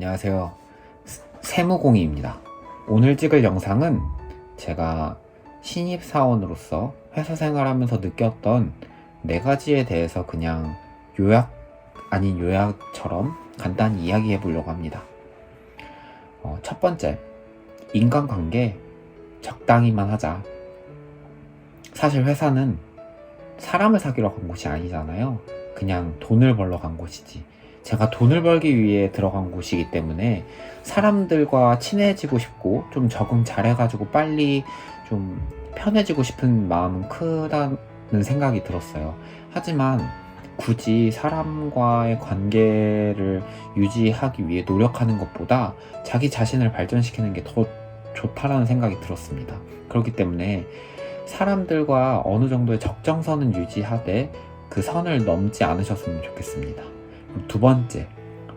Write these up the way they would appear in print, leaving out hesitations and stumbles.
안녕하세요. 세무공이입니다. 오늘 찍을 영상은 제가 신입사원으로서 회사 생활하면서 느꼈던 4가지에 대해서 그냥 요약 아닌 요약처럼 간단히 이야기해 보려고 합니다. 첫 번째, 인간관계 적당히만 하자. 사실 회사는 사람을 사귀러 간 곳이 아니잖아요. 그냥 돈을 벌러 간 곳이지. 제가 돈을 벌기 위해 들어간 곳이기 때문에 사람들과 친해지고 싶고 좀 적응 잘해가지고 빨리 좀 편해지고 싶은 마음은 크다는 생각이 들었어요. 하지만 굳이 사람과의 관계를 유지하기 위해 노력하는 것보다 자기 자신을 발전시키는 게 더 좋다라는 생각이 들었습니다. 그렇기 때문에 사람들과 어느 정도의 적정선은 유지하되 그 선을 넘지 않으셨으면 좋겠습니다. 두 번째,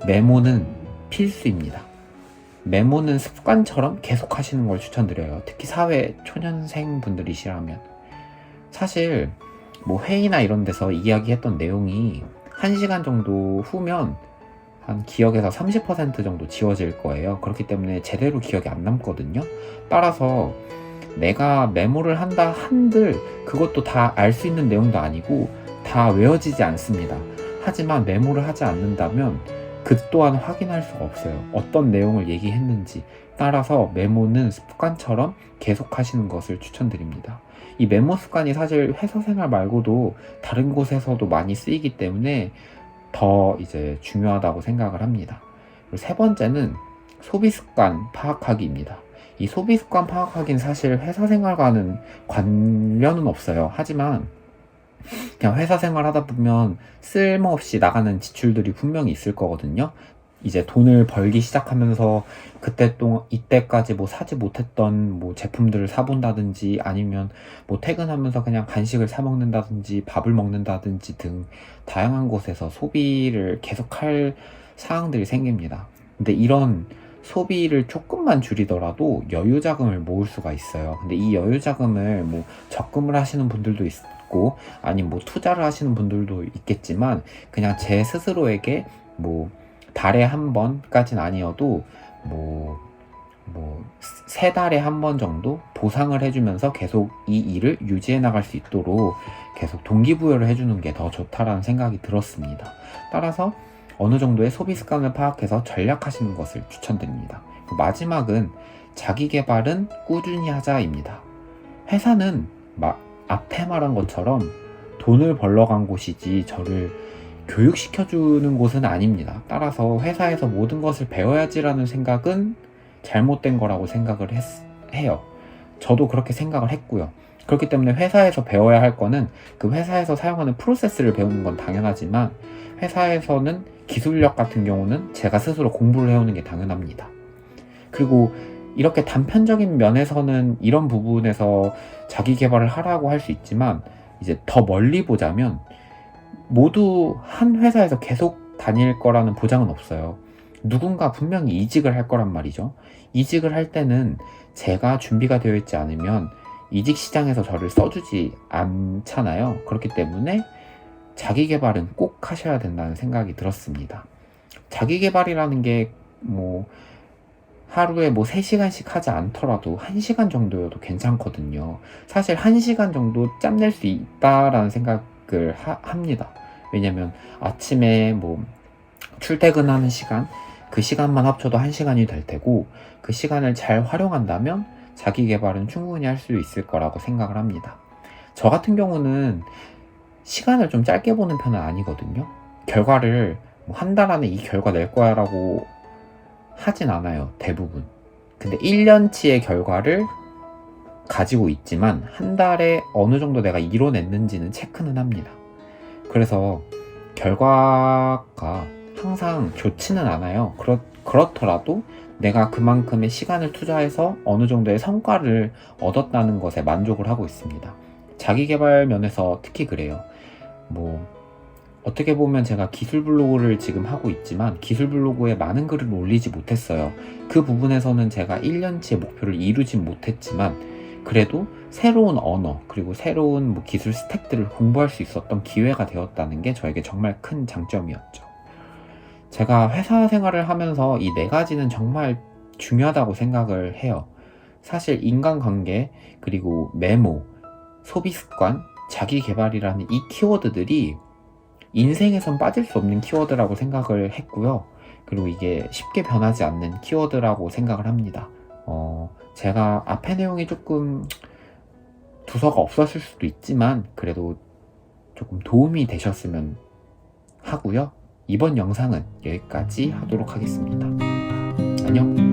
메모는 필수입니다. 메모는 습관처럼 계속 하시는 걸 추천드려요. 특히 사회 초년생 분들이시라면. 사실 뭐 회의나 이런 데서 이야기했던 내용이 1시간 정도 후면 한 기억에서 30% 정도 지워질 거예요. 그렇기 때문에 제대로 기억이 안 남거든요. 따라서 내가 메모를 한다 한들 그것도 다 알 수 있는 내용도 아니고 다 외워지지 않습니다. 하지만 메모를 하지 않는다면 그 또한 확인할 수가 없어요. 어떤 내용을 얘기했는지. 따라서 메모는 습관처럼 계속 하시는 것을 추천드립니다. 이 메모 습관이 사실 회사 생활 말고도 다른 곳에서도 많이 쓰이기 때문에 더 이제 중요하다고 생각을 합니다. 그리고 세 번째는 소비 습관 파악하기입니다. 이 소비 습관 파악하기는 사실 회사 생활과는 관련은 없어요. 하지만 그냥 회사 생활 하다 보면 쓸모없이 나가는 지출들이 분명히 있을 거거든요. 이제 돈을 벌기 시작하면서 이때까지 뭐 사지 못했던 뭐 제품들을 사본다든지 아니면 뭐 퇴근하면서 그냥 간식을 사 먹는다든지 밥을 먹는다든지 등 다양한 곳에서 소비를 계속할 사항들이 생깁니다. 근데 이런 소비를 조금만 줄이더라도 여유 자금을 모을 수가 있어요. 근데 이 여유 자금을 뭐 적금을 하시는 분들도 있고 아니면 뭐 투자를 하시는 분들도 있겠지만 그냥 제 스스로에게 뭐 달에 한 번까지는 아니어도 뭐 3달에 한 번 정도 보상을 해주면서 계속 이 일을 유지해 나갈 수 있도록 계속 동기부여를 해주는 게 더 좋다라는 생각이 들었습니다. 따라서 어느 정도의 소비 습관을 파악해서 전략하시는 것을 추천드립니다. 마지막은 자기 개발은 꾸준히 하자입니다. 회사는 앞에 말한 것처럼 돈을 벌러 간 곳이지 저를 교육시켜주는 곳은 아닙니다. 따라서 회사에서 모든 것을 배워야지라는 생각은 잘못된 거라고 생각을 해요. 저도 그렇게 생각을 했고요. 그렇기 때문에 회사에서 배워야 할 거는 그 회사에서 사용하는 프로세스를 배우는 건 당연하지만 회사에서는 기술력 같은 경우는 제가 스스로 공부를 해오는 게 당연합니다. 그리고 이렇게 단편적인 면에서는 이런 부분에서 자기 개발을 하라고 할 수 있지만 이제 더 멀리 보자면 모두 한 회사에서 계속 다닐 거라는 보장은 없어요. 누군가 분명히 이직을 할 거란 말이죠. 이직을 할 때는 제가 준비가 되어 있지 않으면 이직 시장에서 저를 써주지 않잖아요. 그렇기 때문에 자기 개발은 꼭 하셔야 된다는 생각이 들었습니다. 자기 개발이라는 게 뭐 하루에 뭐 3시간씩 하지 않더라도 1시간 정도여도 괜찮거든요. 사실 1시간 정도 짬낼 수 있다라는 생각을 합니다. 왜냐면 아침에 뭐 출퇴근하는 시간, 그 시간만 합쳐도 1시간이 될 테고 그 시간을 잘 활용한다면 자기 개발은 충분히 할 수 있을 거라고 생각을 합니다. 저 같은 경우는 시간을 좀 짧게 보는 편은 아니거든요. 결과를 뭐 한 달 안에 이 결과 낼 거야 라고 하진 않아요. 대부분. 근데 1년치의 결과를 가지고 있지만 한 달에 어느 정도 내가 이뤄냈는지는 체크는 합니다. 그래서 결과가 항상 좋지는 않아요. 그렇더라도 내가 그만큼의 시간을 투자해서 어느 정도의 성과를 얻었다는 것에 만족을 하고 있습니다. 자기 개발 면에서 특히 그래요. 뭐 어떻게 보면 제가 기술 블로그를 지금 하고 있지만 기술 블로그에 많은 글을 올리지 못했어요. 그 부분에서는 제가 1년치의 목표를 이루진 못했지만 그래도 새로운 언어 그리고 새로운 뭐 기술 스택들을 공부할 수 있었던 기회가 되었다는 게 저에게 정말 큰 장점이었죠. 제가 회사 생활을 하면서 이 네 가지는 정말 중요하다고 생각을 해요. 사실 인간관계, 그리고 메모, 소비 습관, 자기 개발이라는 이 키워드들이 인생에선 빠질 수 없는 키워드라고 생각을 했고요. 그리고 이게 쉽게 변하지 않는 키워드라고 생각을 합니다. 제가 앞에 내용이 조금 두서가 없었을 수도 있지만 그래도 조금 도움이 되셨으면 하고요. 이번 영상은 여기까지 하도록 하겠습니다. 안녕.